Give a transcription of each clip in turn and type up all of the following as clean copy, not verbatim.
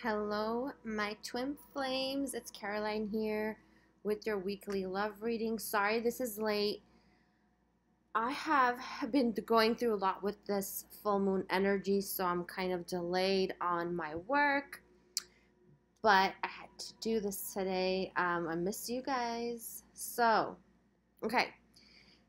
Hello, my twin flames. It's Caroline here with your weekly love reading. Sorry this is late. I have been going through a lot with this full moon energy, so I'm kind of delayed on my work, but I had to do this today. I miss you guys. Okay.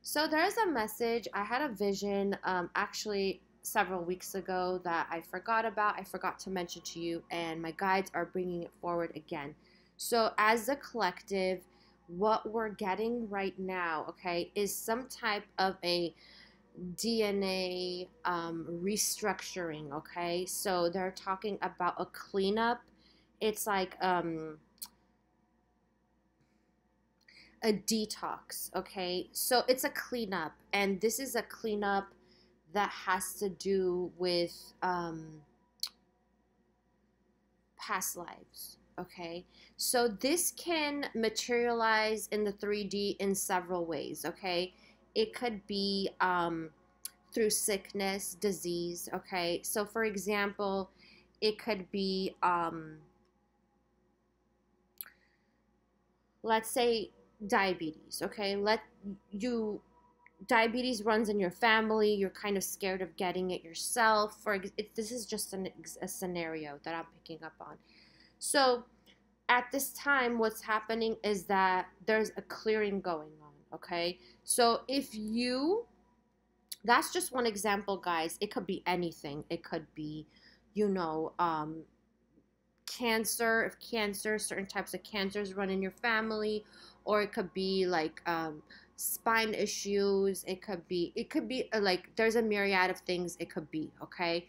So there's a message. I had a vision actually several weeks ago that I forgot about. I forgot to mention to you, and my guides are bringing it forward again. So, as a collective, what we're getting right now, okay, is some type of a DNA restructuring, okay? So, they're talking about a cleanup. It's like a detox, okay? So it's a cleanup, and this is a cleanup that has to do with past lives, okay? So this can materialize in the 3D in several ways, okay? It could be through sickness, disease, okay? So for example, it could be, let's say, diabetes, okay? Diabetes runs in your family. You're kind of scared of getting it yourself. This is just a scenario that I'm picking up on. So at this time, what's happening is that there's a clearing going on. Okay, so that's just one example, guys. It could be anything. It could be, you know, cancer. If certain types of cancers run in your family, or it could be like spine issues. It could be like there's a myriad of things it could be, okay?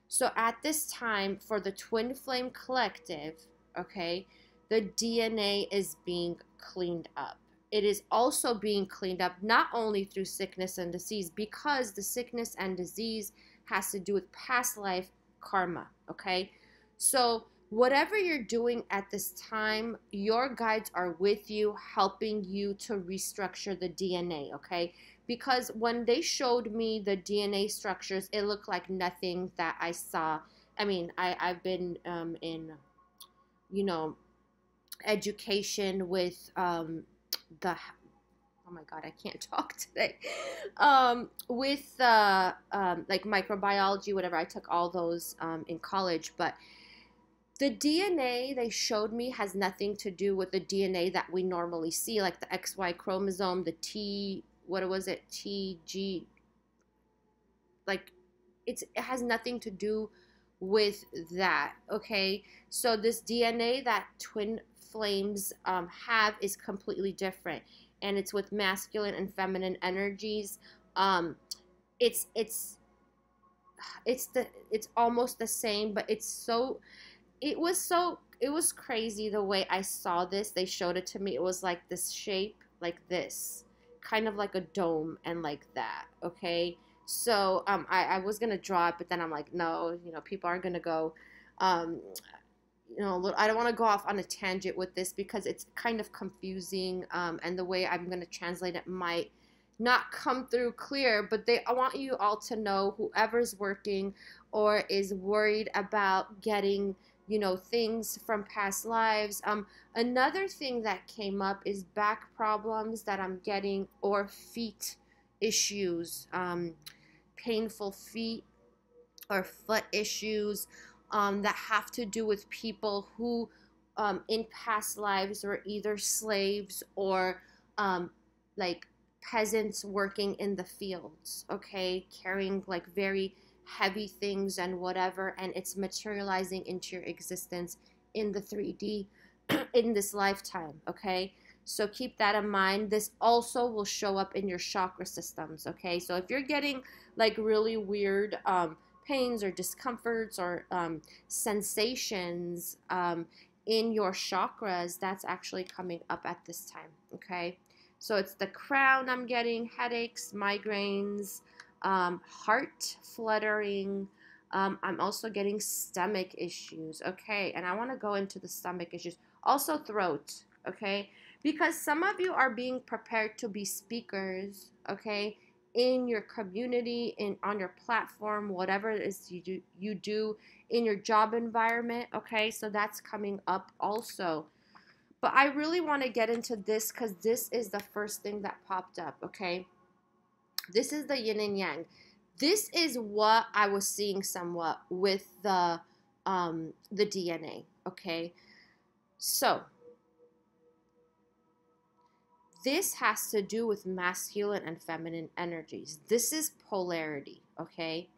So at this time for the Twin Flame Collective, okay, the DNA is being cleaned up. It is also being cleaned up not only through sickness and disease, because the sickness and disease has to do with past life karma, okay? So whatever you're doing at this time, your guides are with you, helping you to restructure the DNA, okay? Because when they showed me the DNA structures, it looked like nothing that I saw. I mean, I've been in, you know, education with the oh my god, I can't talk today. With like microbiology, whatever. I took all those in college, but the DNA they showed me has nothing to do with the DNA that we normally see, like the XY chromosome, the T, what was it, TG, like it has nothing to do with that, okay? So this DNA that twin flames have is completely different, and it's with masculine and feminine energies. Um, it's it's it's almost the same, but it was crazy the way I saw this. They showed it to me. It was like this shape, like this, kind of like a dome, and like that. Okay, so I was gonna draw it, but then I'm like, no, people are gonna go, um, I don't want to go off on a tangent with this because it's kind of confusing, and the way I'm gonna translate it might not come through clear. But I want you all to know, whoever's working or is worried about getting things from past lives. Another thing that came up is back problems that I'm getting, or feet issues, painful feet or foot issues, that have to do with people who, in past lives, were either slaves or like peasants working in the fields, okay, carrying like very heavy things and whatever, and it's materializing into your existence in the 3D in this lifetime, okay? So keep that in mind. This also will show up in your chakra systems, okay? So if you're getting like really weird pains or discomforts or sensations in your chakras, that's actually coming up at this time, okay? So it's the crown. I'm getting headaches, migraines, heart fluttering. I'm also getting stomach issues, okay? And I want to go into the stomach issues. Also throat, okay? Because some of you are being prepared to be speakers, okay? in your community, in on your platform, whatever it is you do in your job environment. Okay, so that's coming up also. But I really want to get into this because this is the first thing that popped up. Okay, this is the yin and yang. This is what I was seeing somewhat with the DNA. Okay, so this has to do with masculine and feminine energies. This is polarity, okay?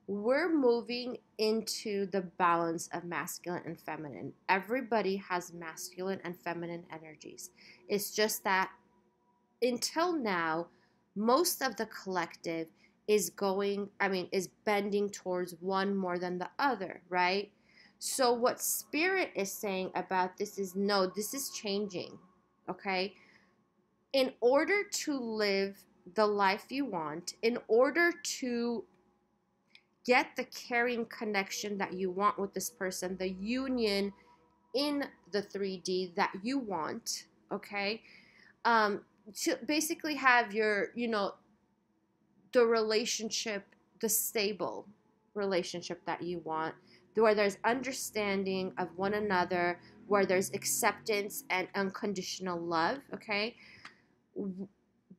We're moving into the balance of masculine and feminine. Everybody has masculine and feminine energies. It's just that until now, most of the collective is bending towards one more than the other, right? So what spirit is saying about this is no, this is changing, okay? In order to live the life you want, in order to get the caring connection that you want with this person, the union in the 3D that you want, okay? To basically have your, the relationship, the stable relationship that you want, where there's understanding of one another, where there's acceptance and unconditional love, okay?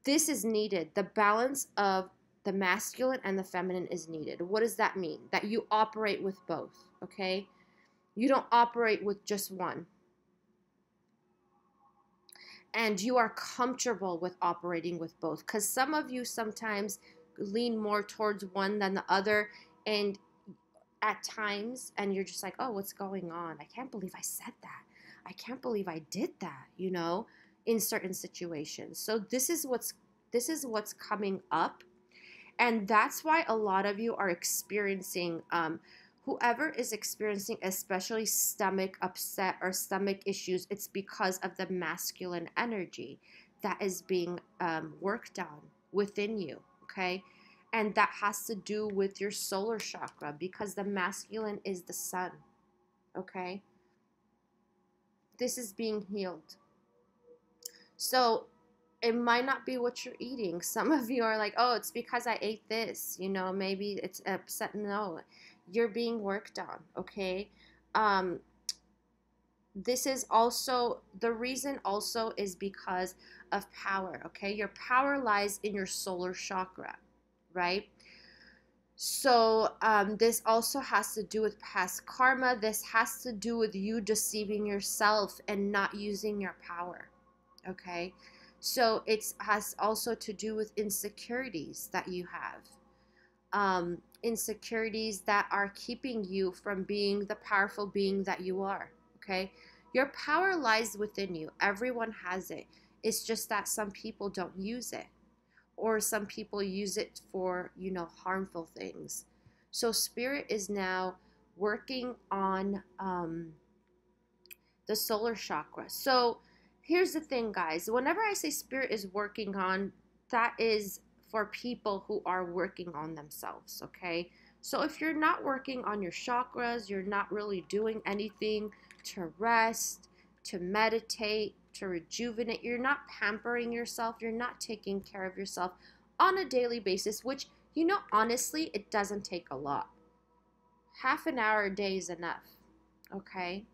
This is needed. The balance of the masculine and the feminine is needed. What does that mean? That you operate with both, okay? You don't operate with just one. And you are comfortable with operating with both, because some of you sometimes lean more towards one than the other, and at times, and you're just like, oh, what's going on? I can't believe I said that. I can't believe I did that, in certain situations. So this is what's coming up, and that's why a lot of you are experiencing whoever is experiencing especially stomach upset or stomach issues. It's because of the masculine energy that is being worked on within you, okay? And that has to do with your solar chakra, because the masculine is the sun, okay? This is being healed. So it might not be what you're eating. Some of you are like, oh, it's because I ate this, maybe it's upset. No, you're being worked on, okay? This is also, the reason also is because of power, okay? Your power lies in your solar chakra, right? So this also has to do with past karma. This has to do with you deceiving yourself and not using your power, okay? So it has also to do with insecurities that you have. Insecurities that are keeping you from being the powerful being that you are, okay? Your power lies within you. Everyone has it. It's just that some people don't use it, or some people use it for, harmful things. So spirit is now working on the solar chakra. So here's the thing, guys. Whenever I say spirit is working on, that is for people who are working on themselves, okay? So if you're not working on your chakras, you're not really doing anything to rest, to meditate, to rejuvenate, you're not pampering yourself, you're not taking care of yourself on a daily basis, which, honestly, it doesn't take a lot. Half an hour a day is enough, okay?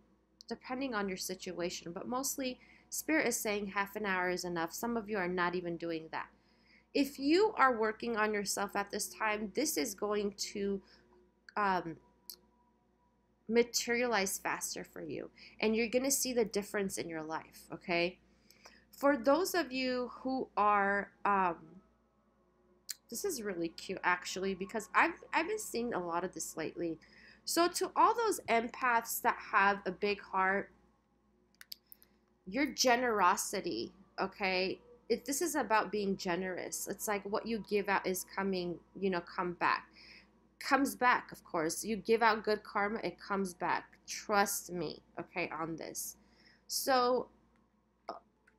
Depending on your situation, but mostly spirit is saying half an hour is enough. Some of you are not even doing that. If you are working on yourself at this time, this is going to materialize faster for you, and you're going to see the difference in your life, okay? For those of you who are this is really cute, actually, because I've been seeing a lot of this lately. So to all those empaths that have a big heart, your generosity, okay? This is about being generous. It's like what you give out is coming, comes back, of course. You give out good karma, it comes back. Trust me, okay, on this. So,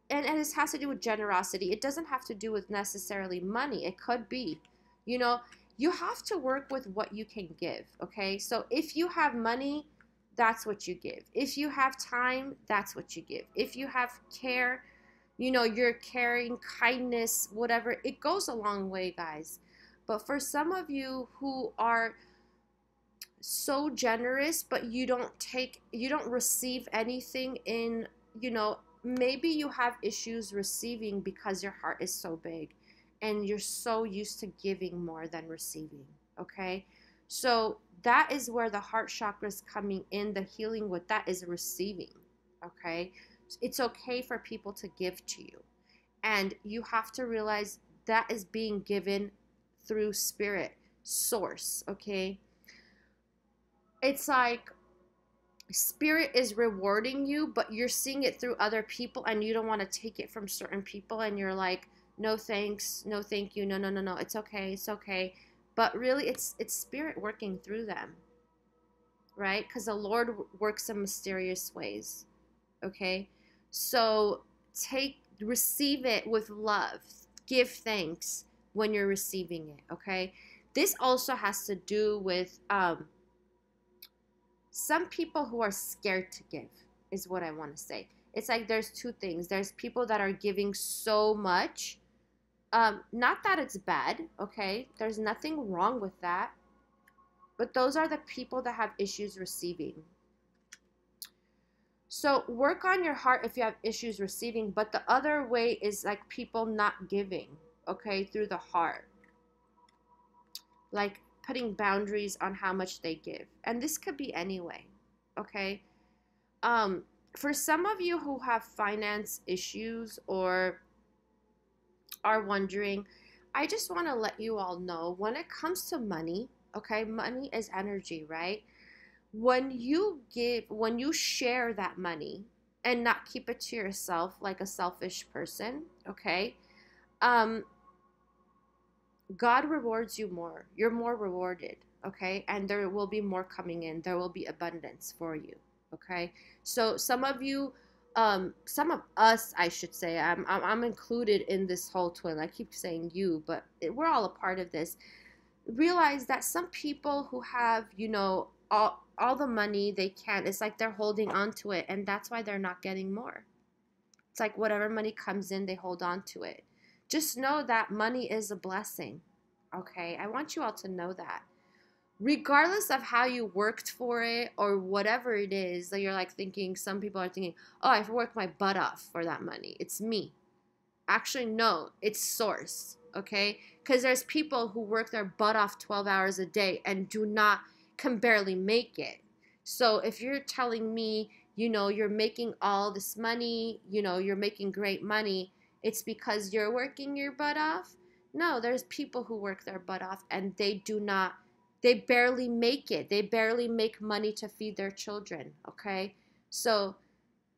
and this has to do with generosity. It doesn't have to do with necessarily money. It could be, you have to work with what you can give, okay? So if you have money, that's what you give. If you have time, that's what you give. If you have care, You know, your caring, kindness, whatever, it goes a long way, guys. But for some of you who are so generous, but you don't receive anything in, you know, maybe you have issues receiving because your heart is so big and you're so used to giving more than receiving, okay? So that is where the heart chakra is coming in. The healing with that is receiving, okay? It's okay for people to give to you, and you have to realize that is being given through spirit, source, okay? It's like spirit is rewarding you, but you're seeing it through other people and you don't want to take it from certain people, and you're like, no thanks, no thank you, no, no, no, no, it's okay, it's okay. But really it's spirit working through them, right? Because the Lord works in mysterious ways, okay? So receive it with love, give thanks when you're receiving it, okay? This also has to do with some people who are scared to give, is what I want to say. It's like there's two things. There's people that are giving so much. Not that it's bad, okay? There's nothing wrong with that. But those are the people that have issues receiving. So work on your heart if you have issues receiving. But the other way is like people not giving, okay, through the heart. Like putting boundaries on how much they give. And this could be any way, okay? For some of you who have finance issues or are wondering, I just want to let you all know, when it comes to money, okay, money is energy, right? When you give, when you share that money and not keep it to yourself like a selfish person, okay, God rewards you more. You're more rewarded, okay? And there will be more coming in. There will be abundance for you, okay? So some of you, some of us, I should say, I'm included in this whole twin. I keep saying you, but we're all a part of this. Realize that some people who have, you know, all the money they can, it's like they're holding on to it, and that's why they're not getting more. It's like whatever money comes in, they hold on to it. Just know that money is a blessing, okay? I want you all to know that. Regardless of how you worked for it or whatever it is, that you're like thinking, some people are thinking, oh, I've worked my butt off for that money. It's me. Actually, no, it's source, okay? Because there's people who work their butt off 12 hours a day and can barely make it. So if you're telling me, you know, you're making all this money, you know, you're making great money, it's because you're working your butt off. No, there's people who work their butt off and they barely make it. They barely make money to feed their children, okay? So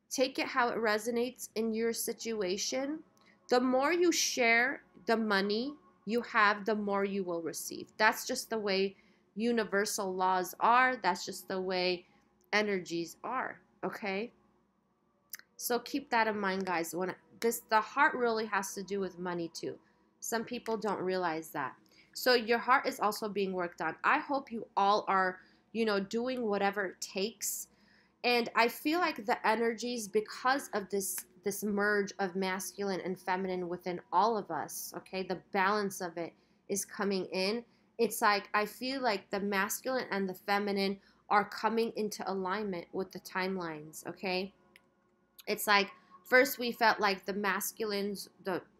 take it how it resonates in your situation. The more you share the money you have, the more you will receive. That's just the way universal laws are. That's just the way energies are, okay? So keep that in mind, guys. The heart really has to do with money too. Some people don't realize that. So your heart is also being worked on. I hope you all are, you know, doing whatever it takes. And I feel like the energies, because of this merge of masculine and feminine within all of us, okay, the balance of it is coming in. It's like I feel like the masculine and the feminine are coming into alignment with the timelines, okay? It's like first we felt like the masculines,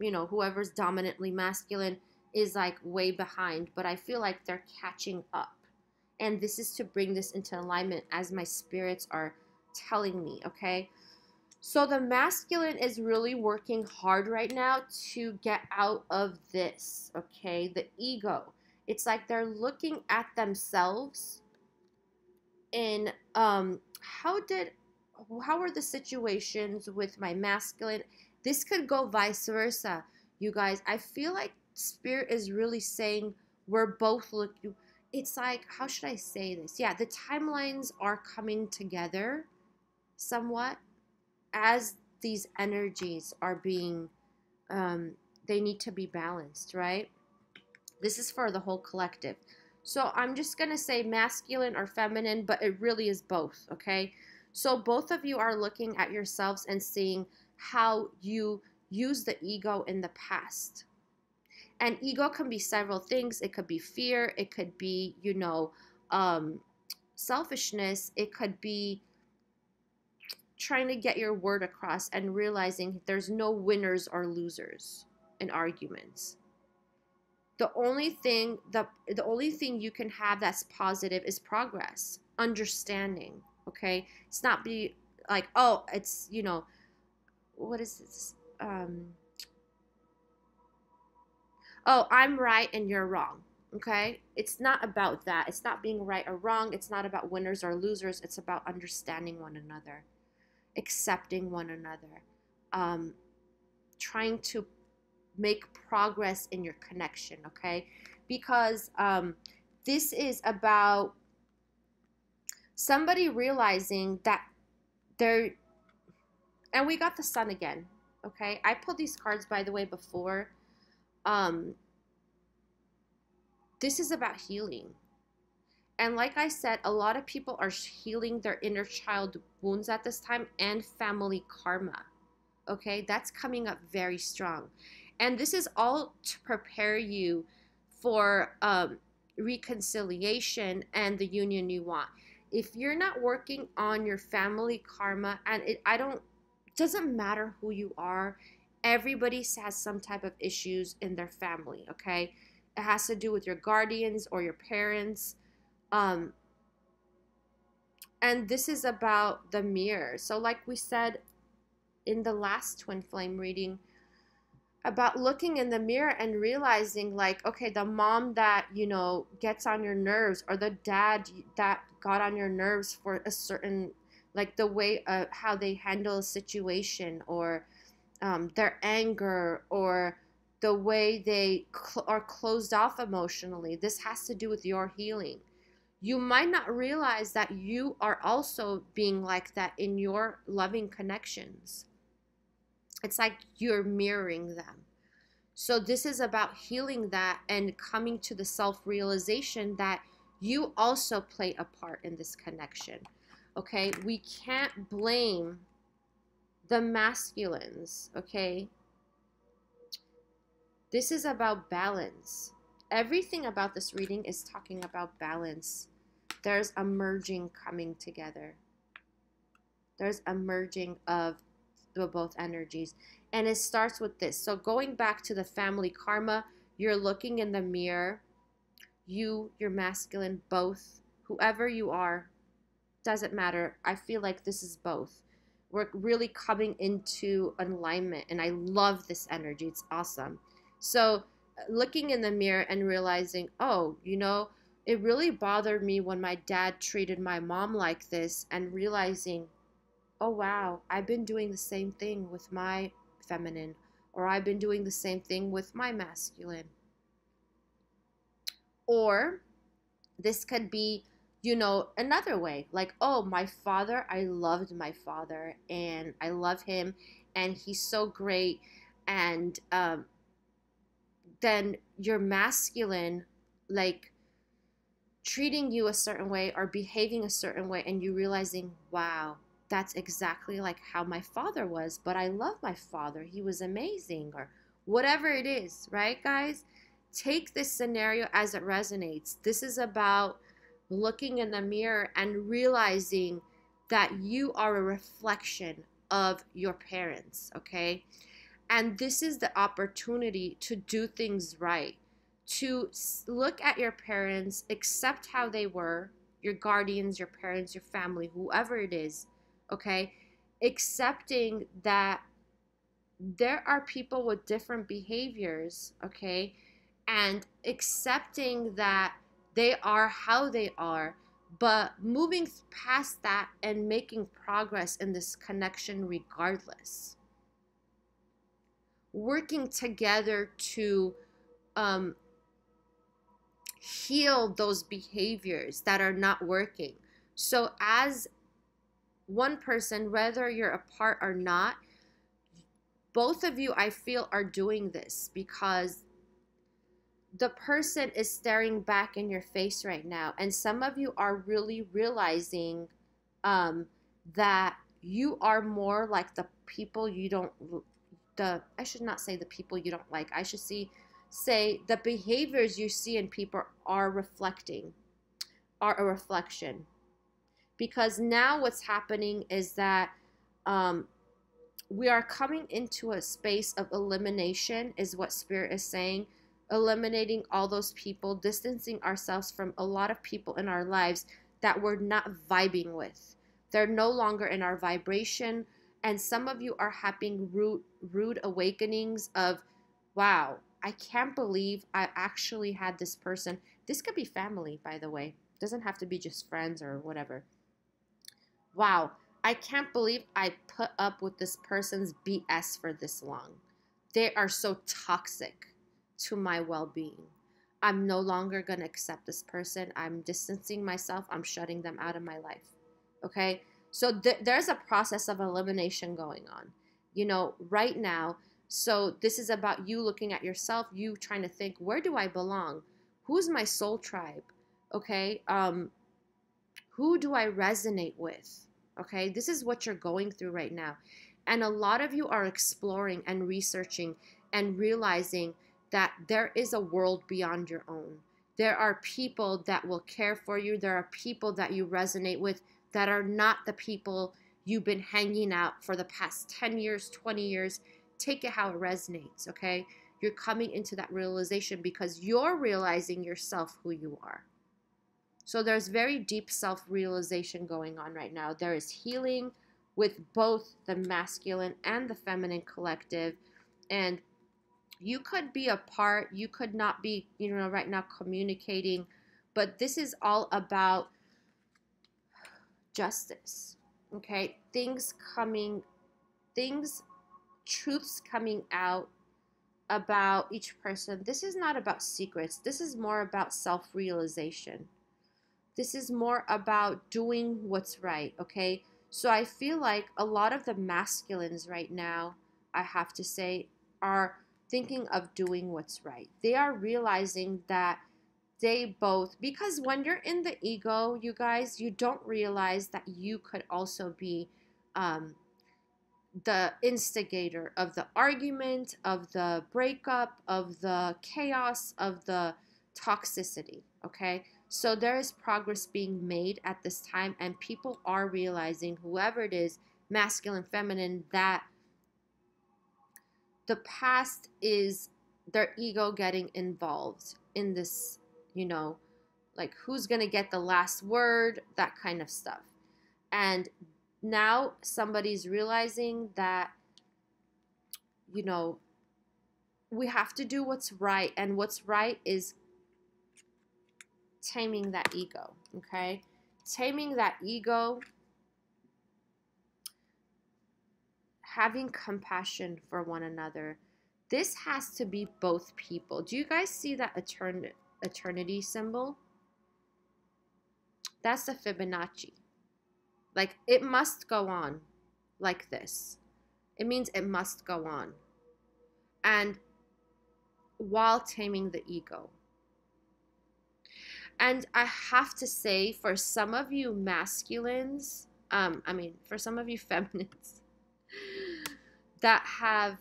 whoever's dominantly masculine is like way behind, but I feel like they're catching up. And this is to bring this into alignment as my spirits are telling me, okay? So the masculine is really working hard right now to get out of this, okay? The ego. It's like they're looking at themselves and how are the situations with my masculine? This could go vice versa, you guys. I feel like spirit is really saying we're both looking. It's like, how should I say this? Yeah, the timelines are coming together somewhat as these energies are being, they need to be balanced, right? This is for the whole collective. So I'm just going to say masculine or feminine, but it really is both, okay? So both of you are looking at yourselves and seeing how you used the ego in the past. And ego can be several things. It could be fear. It could be, selfishness. It could be trying to get your word across and realizing there's no winners or losers in arguments. The only thing you can have that's positive is progress, understanding. Okay, it's not be like, oh, it's what is this? Oh, I'm right and you're wrong. Okay, it's not about that. It's not being right or wrong. It's not about winners or losers. It's about understanding one another, accepting one another, trying to make progress in your connection. Okay, because this is about somebody realizing that they're, and we got the sun again. Okay, I pulled these cards, by the way, before. This is about healing. And like I said, a lot of people are healing their inner child wounds at this time and family karma. Okay, that's coming up very strong. And this is all to prepare you for reconciliation and the union you want. If you're not working on your family karma, and it doesn't matter who you are, everybody has some type of issues in their family, okay? It has to do with your guardians or your parents. And this is about the mirror. So like we said in the last twin flame reading, about looking in the mirror and realizing, like, okay, the mom that, gets on your nerves, or the dad that got on your nerves for a certain, like the way how they handle a situation, or their anger, or the way they are closed off emotionally. This has to do with your healing. You might not realize that you are also being like that in your loving connections. It's like you're mirroring them. So this is about healing that and coming to the self-realization that you also play a part in this connection. Okay? We can't blame the masculines, okay? This is about balance. Everything about this reading is talking about balance. There's a merging coming together. There's a merging of both energies. And it starts with this. So going back to the family karma, you're looking in the mirror. You're masculine, both. Whoever you are, doesn't matter. I feel like this is both. We're really coming into alignment. And I love this energy. It's awesome. So looking in the mirror and realizing, oh, it really bothered me when my dad treated my mom like this, and realizing, oh, wow, I've been doing the same thing with my feminine, or I've been doing the same thing with my masculine. Or this could be, another way, like, oh, my father, I loved my father, and I love him, and he's so great. And then your masculine, like, treating you a certain way or behaving a certain way, and you realizing, wow, that's exactly like how my father was, but I love my father. He was amazing, or whatever it is, right, guys? Take this scenario as it resonates. This is about looking in the mirror and realizing that you are a reflection of your parents, okay? And this is the opportunity to do things right, to look at your parents, accept how they were, your guardians, your parents, your family, whoever it is, okay? Accepting that there are people with different behaviors, okay? And accepting that they are how they are, but moving past that and making progress in this connection regardless. Working together to heal those behaviors that are not working. So as one person, whether you're apart or not, both of you, I feel, are doing this because the person is staring back in your face right now. And some of you are really realizing that you are more like the people you don't I should not say the people you don't like. I should say the behaviors you see in people are a reflection. Because now what's happening is that um, we are coming into a space of elimination, is what Spirit is saying. Eliminating all those people, distancing ourselves from a lot of people in our lives that we're not vibing with. They're no longer in our vibration. And some of you are having rude awakenings of, wow, I can't believe I actually had this person. This could be family, by the way. It doesn't have to be just friends or whatever. Wow, I can't believe I put up with this person's BS for this long. They are so toxic to my well-being. I'm no longer going to accept this person. I'm distancing myself. I'm shutting them out of my life. Okay? So there's a process of elimination going on, right now. So this is about you looking at yourself, you trying to think, where do I belong? Who's my soul tribe? Okay? Who do I resonate with? Okay, this is what you're going through right now. And a lot of you are exploring and researching and realizing that there is a world beyond your own. There are people that will care for you. There are people that you resonate with that are not the people you've been hanging out for the past 10 years, 20 years. Take it how it resonates, okay? You're coming into that realization because you're realizing yourself who you are. So there's very deep self-realization going on right now. There is healing with both the masculine and the feminine collective. And you could be apart. You could not be, right now communicating. But this is all about justice, okay? Truths coming out about each person. This is not about secrets. This is more about self-realization. This is more about doing what's right, okay? So I feel like a lot of the masculines right now, I have to say, are thinking of doing what's right. They are realizing that they both, because when you're in the ego, you guys, you don't realize that you could also be the instigator of the argument, of the breakup, of the chaos, of the toxicity, okay? So there is progress being made at this time, and people are realizing, whoever it is, masculine, feminine, that the past is their ego getting involved in this, like who's going to get the last word, that kind of stuff. And now somebody's realizing that, we have to do what's right, and what's right is taming that ego, okay? Taming that ego, having compassion for one another. This has to be both people. Do you guys see that eternity symbol? That's the Fibonacci. Like, it must go on like this. It means it must go on. And while taming the ego. And I have to say, for some of you masculines, for some of you feminines that have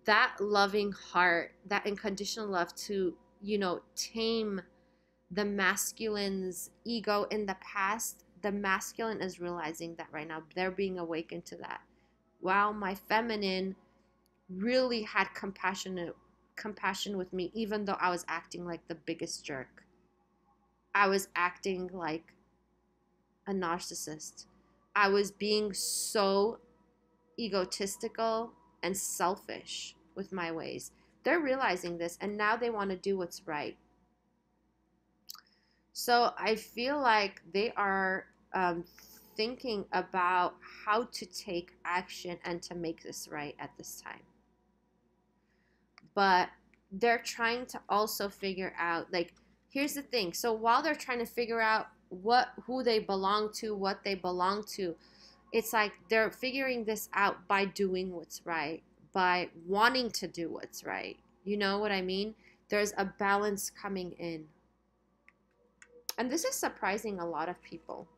that loving heart, that unconditional love to, tame the masculine's ego in the past, the masculine is realizing that right now. They're being awakened to that. Wow, my feminine really had compassion with me, even though I was acting like the biggest jerk. I was acting like a narcissist. I was being so egotistical and selfish with my ways. They're realizing this, and now they want to do what's right. So I feel like they are thinking about how to take action and to make this right at this time. But they're trying to also figure out, like, here's the thing. So while they're trying to figure out who they belong to, what they belong to, it's like they're figuring this out by doing what's right, by wanting to do what's right. You know what I mean? There's a balance coming in. And this is surprising a lot of people.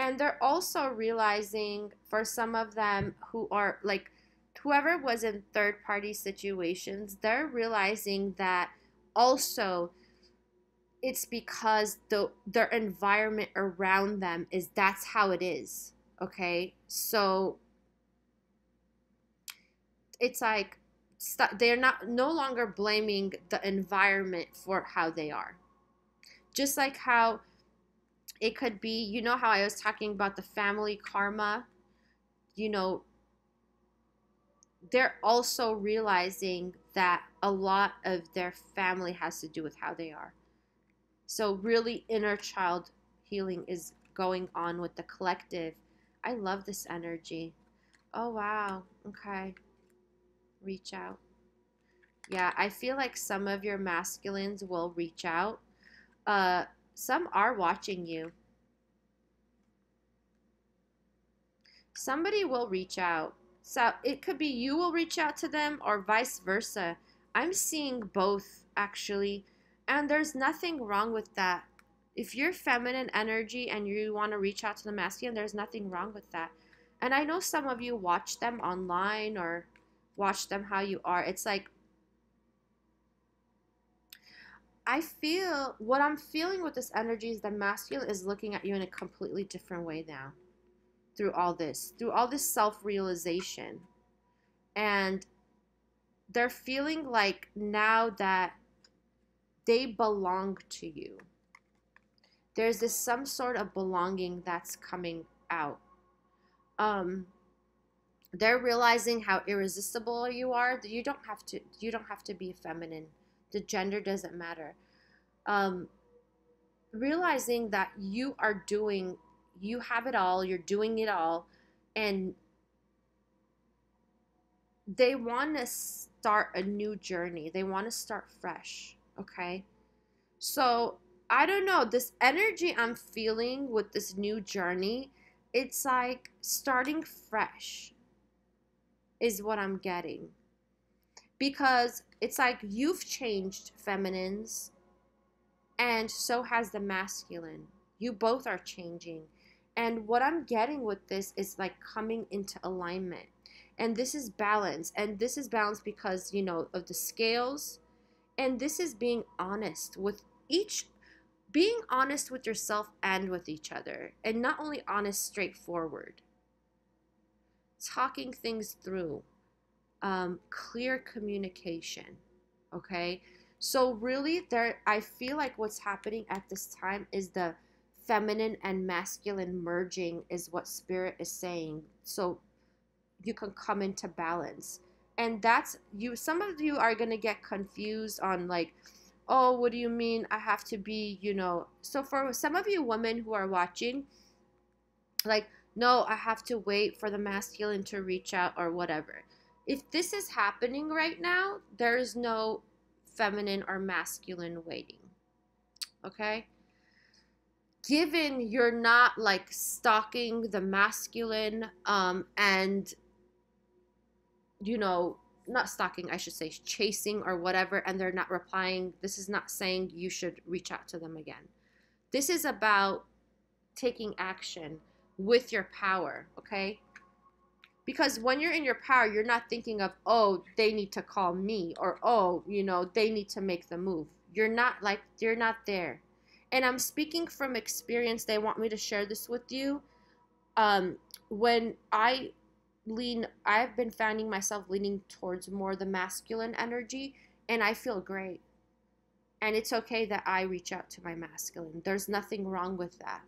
And they're also realizing, for some of them who are like, whoever was in third party situations, they're realizing that also it's because their environment around them is, that's how it is. Okay, so it's like they're not no longer blaming the environment for how they are. Just like how it could be, you know how I was talking about the family karma, you know, they're also realizing that a lot of their family has to do with how they are. So really inner child healing is going on with the collective. I love this energy. Oh wow. Okay. Reach out. Yeah, I feel like some of your masculines will reach out. Some are watching you. Somebody will reach out. So it could be you will reach out to them or vice versa. I'm seeing both actually. And there's nothing wrong with that. If you're feminine energy and you want to reach out to the masculine, there's nothing wrong with that. And I know some of you watch them online or watch them how you are. It's like, I feel what I'm feeling with this energy is the masculine is looking at you in a completely different way now through all this self-realization. And they're feeling like now that they belong to you. There's this some sort of belonging that's coming out. They're realizing how irresistible you are. You don't have to be feminine. The gender doesn't matter. Realizing that you have it all, you're doing it all, and they want to start a new journey. They want to start fresh, okay? So, I don't know, this energy I'm feeling with this new journey, it's like starting fresh is what I'm getting. Because it's like you've changed, feminines, and so has the masculine. You both are changing. And what I'm getting with this is like coming into alignment. And this is balance. And this is balance because, you know, of the scales. And this is being honest with being honest with yourself and with each other. And not only honest, straightforward. Talking things through. Clear communication. Okay? So really I feel like what's happening at this time is the feminine and masculine merging is what spirit is saying. So you can come into balance. And that's you. Some of you are going to get confused on like, oh, what do you mean I have to be, you know. So for some of you women who are watching, like, no, I have to wait for the masculine to reach out or whatever. If this is happening right now, there is no feminine or masculine waiting. Okay? Given you're not like stalking the masculine and you know, not stalking, I should say chasing or whatever, and they're not replying, this is not saying you should reach out to them again. This is about taking action with your power, okay? Because when you're in your power, you're not thinking of, oh, they need to call me, or, oh, you know, they need to make the move. You're not there. And I'm speaking from experience. They want me to share this with you. When I've been finding myself leaning towards more the masculine energy, and I feel great. And it's okay that I reach out to my masculine. There's nothing wrong with that,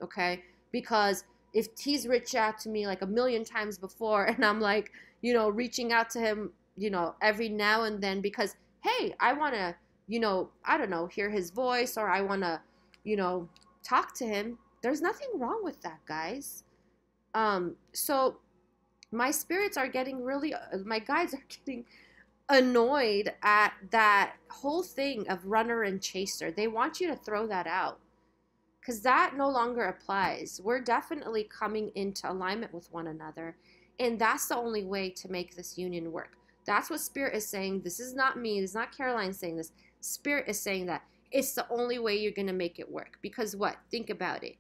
okay? Because if he's reached out to me like a million times before and I'm like, you know, reaching out to him, you know, every now and then because, hey, I want to, you know, I don't know, hear his voice or I want to, you know, talk to him. There's nothing wrong with that, guys. So my spirits are getting my guides are getting annoyed at that whole thing of runner and chaser. They want you to throw that out. Because that no longer applies. We're definitely coming into alignment with one another. And that's the only way to make this union work. That's what Spirit is saying. This is not me. This is not Caroline saying this. Spirit is saying that. It's the only way you're going to make it work. Because what? Think about it.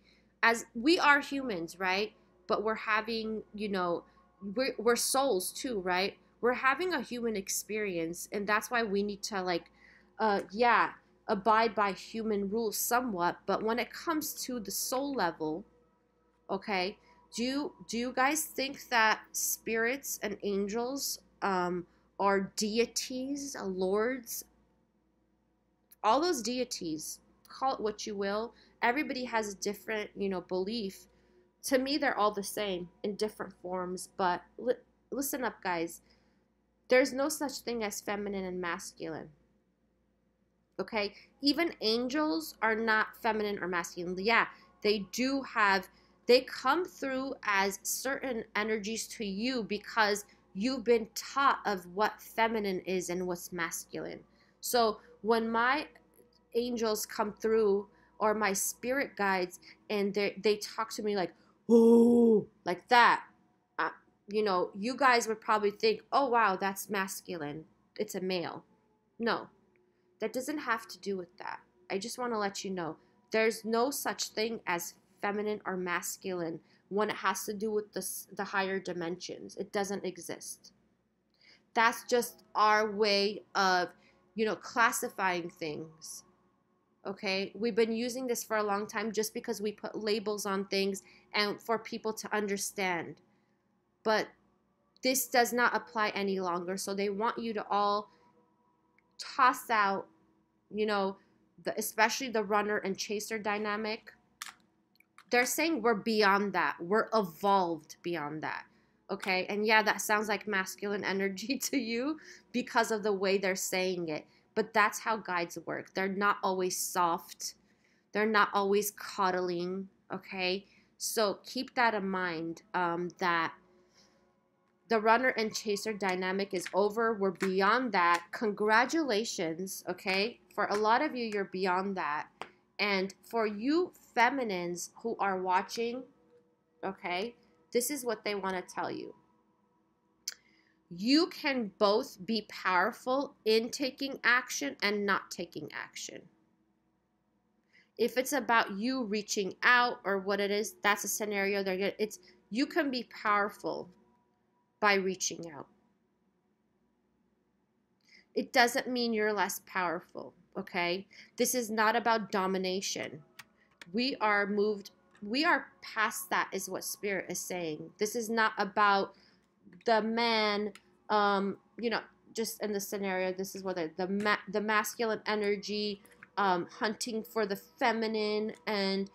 as we are humans, right? But we're having, we're souls too, right? We're having a human experience, and that's why we need to like, yeah, abide by human rules somewhat. But when it comes to the soul level, okay, do you guys think that spirits and angels are deities, lords, all those deities, call it what you will, everybody has a different, belief. To me, they're all the same in different forms, but listen up, guys. There's no such thing as feminine and masculine. Okay? Even angels are not feminine or masculine. Yeah, they do have, they come through as certain energies to you because you've been taught of what feminine is and what's masculine. So when my angels come through or my spirit guides and they talk to me like, oh, like that, uh, you guys would probably think, oh wow, that's masculine, it's a male. No, that doesn't have to do with that. I just want to let you know there's no such thing as feminine or masculine when it has to do with the higher dimensions. It doesn't exist. That's just our way of, classifying things. Okay, we've been using this for a long time just because we put labels on things and for people to understand. But this does not apply any longer. So they want you to all toss out, especially the runner and chaser dynamic. They're saying we're beyond that. We're evolved beyond that. Okay, and yeah, that sounds like masculine energy to you because of the way they're saying it. But that's how guides work. They're not always soft. They're not always cuddling, okay? So keep that in mind, that the runner and chaser dynamic is over. We're beyond that. Congratulations, okay? For a lot of you, you're beyond that. And for you feminines who are watching, okay, this is what they want to tell you. You can both be powerful in taking action and not taking action. If it's about you reaching out or what it is, that's a scenario you can be powerful by reaching out. It doesn't mean you're less powerful, okay? This is not about domination. We are past that, is what Spirit is saying. This is not about the man, just in the scenario, this is what the masculine energy hunting for the feminine, and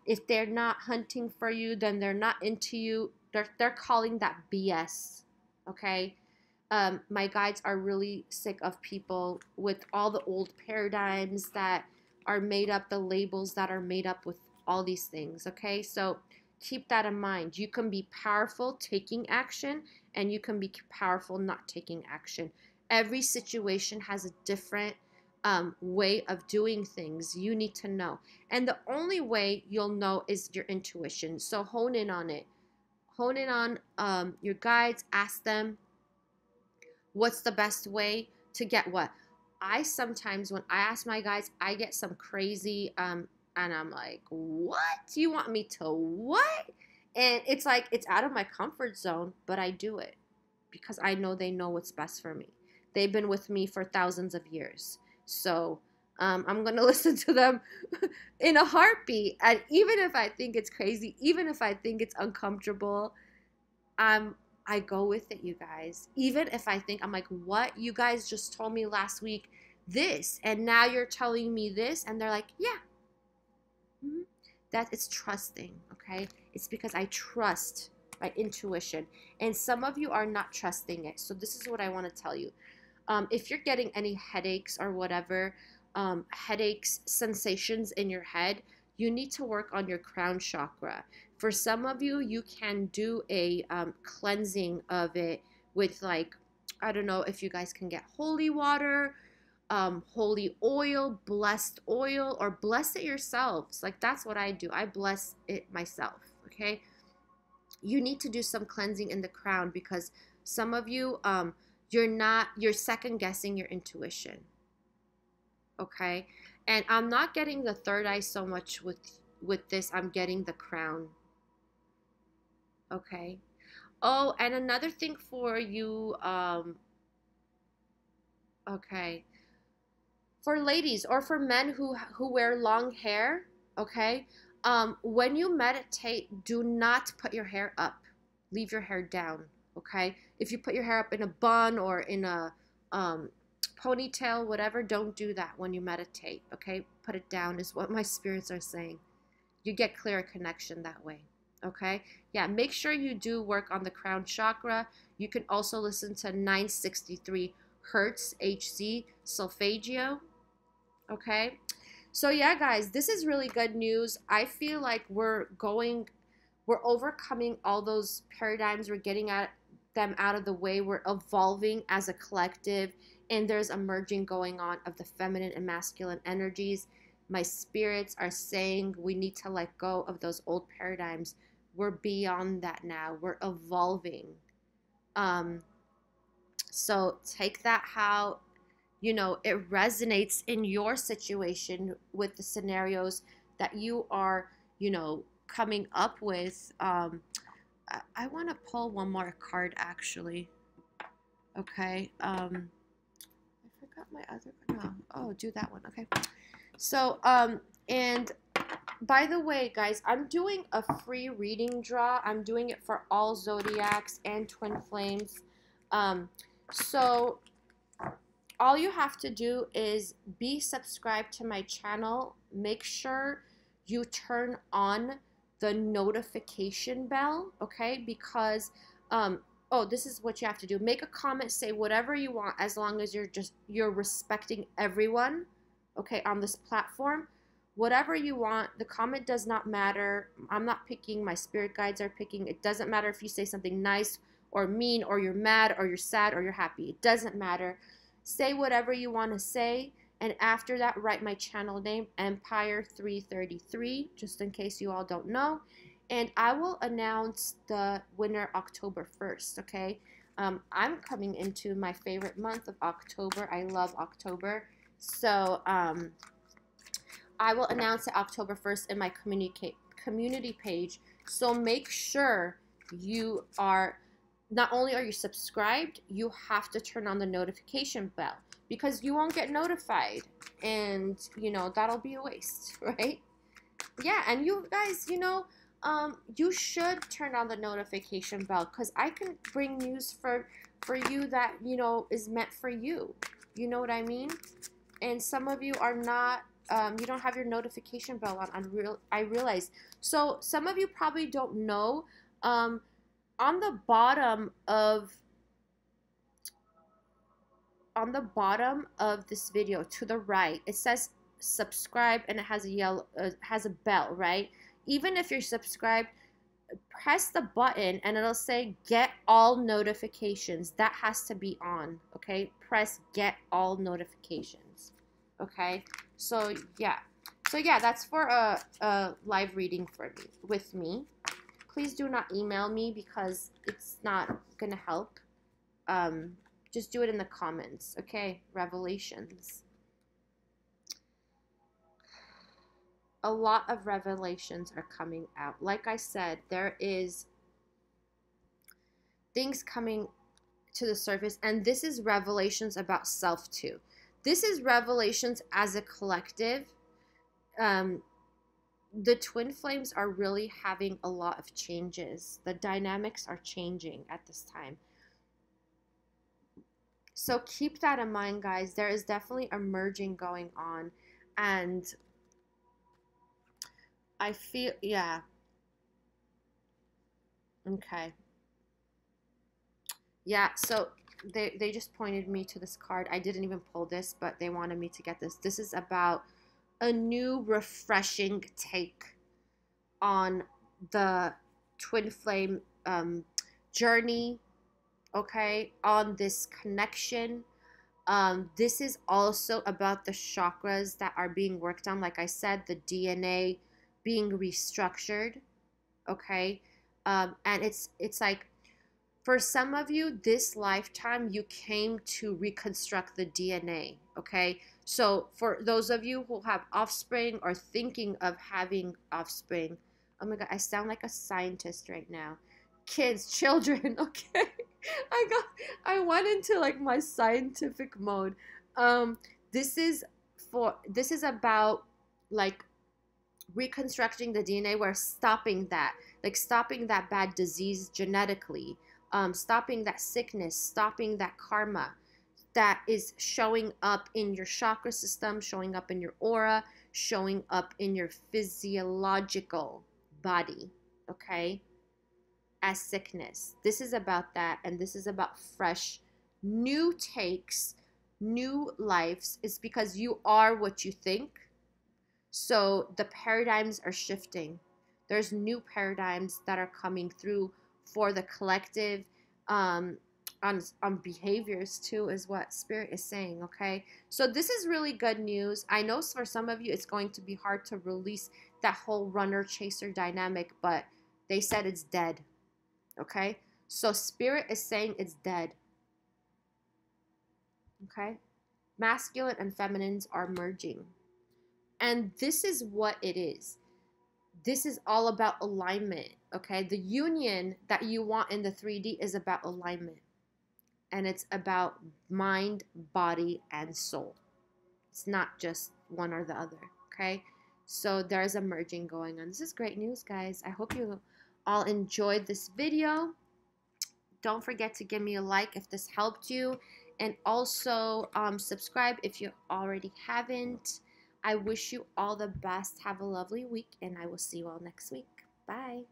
if they're not hunting for you, then they're not into you. They're calling that BS, okay? My guides are really sick of people with all the old paradigms that are made up, the labels that are made up with all these things, okay? So keep that in mind. You can be powerful taking action, and you can be powerful not taking action. Every situation has a different way of doing things. You need to know. And the only way you'll know is your intuition. So hone in on it. Hone in on your guides. Ask them, what's the best way to get what? I sometimes, when I ask my guides, I get some crazy, and I'm like, what? You want me to what? And it's like, it's out of my comfort zone, but I do it because I know they know what's best for me. They've been with me for thousands of years. So I'm going to listen to them in a heartbeat. And even if I think it's crazy, even if I think it's uncomfortable, I go with it, you guys. Even if I think, I'm like, what? You guys just told me last week this, and now you're telling me this, and they're like, yeah. Mm-hmm. That is trusting, okay? It's because I trust my intuition, and some of you are not trusting it. So this is what I want to tell you. If you're getting any headaches or whatever, headaches, sensations in your head, you need to work on your crown chakra. For some of you, you can do a cleansing of it with, like, I don't know if you guys can get holy water, holy oil, blessed oil, or bless it yourselves. Like, that's what I do. I bless it myself, okay? You need to do some cleansing in the crown because some of you, you're second guessing your intuition, okay? And I'm not getting the third eye so much with with this, I'm getting the Crown. Okay. Oh, and another thing for you, okay, for ladies or for men who wear long hair, okay, when you meditate, do not put your hair up. Leave your hair down, okay? If you put your hair up in a bun or in a um, ponytail, whatever, don't do that when you meditate, okay? Put it down is what my spirits are saying. You get clearer connection that way, okay? Yeah, make sure you do work on the crown chakra. You can also listen to 963 hertz HZ solfeggio, okay? So yeah, guys, this is really good news. I feel like we're overcoming all those paradigms. We're getting at them out of the way. We're evolving as a collective, and there's a merging going on of the feminine and masculine energies. My spirits are saying we need to let go of those old paradigms. We're beyond that now. We're evolving. So take that how, you know, it resonates in your situation with the scenarios that you are, you know, coming up with. I want to pull one more card actually. Okay. I forgot my other. No. Oh, do that one. Okay. So and by the way, guys, I'm doing a free reading draw. I'm doing it for all zodiacs and twin flames. So all you have to do is be subscribed to my channel. Make sure you turn on the notification bell, okay? Because oh, this is what you have to do. Make a comment, say whatever you want, as long as you're respecting everyone, okay, on this platform. Whatever you want. The comment does not matter. I'm not picking. My spirit guides are picking. It doesn't matter if you say something nice or mean, or you're mad or you're sad or you're happy. It doesn't matter. Say whatever you want to say, and after that, write my channel name, Empire 333, just in case you all don't know. And I will announce the winner October 1st, okay? I'm coming into my favorite month of October. I love October. So I will announce it October 1st in my community page. So make sure you are, not only are you subscribed, you have to turn on the notification bell, because you won't get notified, and you know that'll be a waste, right? Yeah, and you guys, you know, you should turn on the notification bell, because I can bring news for you that, you know, is meant for you. You know what I mean? And some of you are not, you don't have your notification bell on. I realize. So some of you probably don't know. On the bottom of this video to the right, it says subscribe, and it has a yellow has a bell, right? Even if you're subscribed, press the button and it'll say get all notifications. That has to be on, okay? Press get all notifications, okay? So yeah, that's for a live reading with me. Please do not email me, because it's not gonna help. Just do it in the comments, okay? Revelations. A lot of revelations are coming out. Like I said, there is things coming to the surface, and this is revelations about self too. This is revelations as a collective. The twin flames are really having a lot of changes. The dynamics are changing at this time. So keep that in mind, guys. There is definitely a merging going on, and I feel, yeah. Okay. Yeah, so they just pointed me to this card. I didn't even pull this, but they wanted me to get this. This is about a new refreshing take on the twin flame journey, okay, on this connection. This is also about the chakras that are being worked on. Like I said, the DNA being restructured, okay? And it's like, for some of you, this lifetime, you came to reconstruct the DNA, okay? So for those of you who have offspring or thinking of having offspring, oh my God, I sound like a scientist right now. Kids, children, okay. I got I went into like my scientific mode. Um this is about like reconstructing the DNA, where stopping that, like stopping that bad disease genetically, stopping that sickness, stopping that karma that is showing up in your chakra system, showing up in your aura, showing up in your physiological body, okay, as sickness. This is about that, and this is about fresh, new takes, new lives. It's because you are what you think. So the paradigms are shifting. There's new paradigms that are coming through for the collective, um, on behaviors too, is what Spirit is saying. Okay, so this is really good news. I know for some of you it's going to be hard to release that whole runner chaser dynamic, but they said it's dead. Okay, so Spirit is saying it's dead. Okay, masculine and feminines are merging, and this is what it is. This is all about alignment, okay? The union that you want in the 3D is about alignment. And it's about mind, body, and soul. It's not just one or the other, okay? So there's a merging going on. This is great news, guys. I hope you all enjoyed this video. Don't forget to give me a like if this helped you. And also subscribe if you already haven't. I wish you all the best. Have a lovely week, and I will see you all next week. Bye.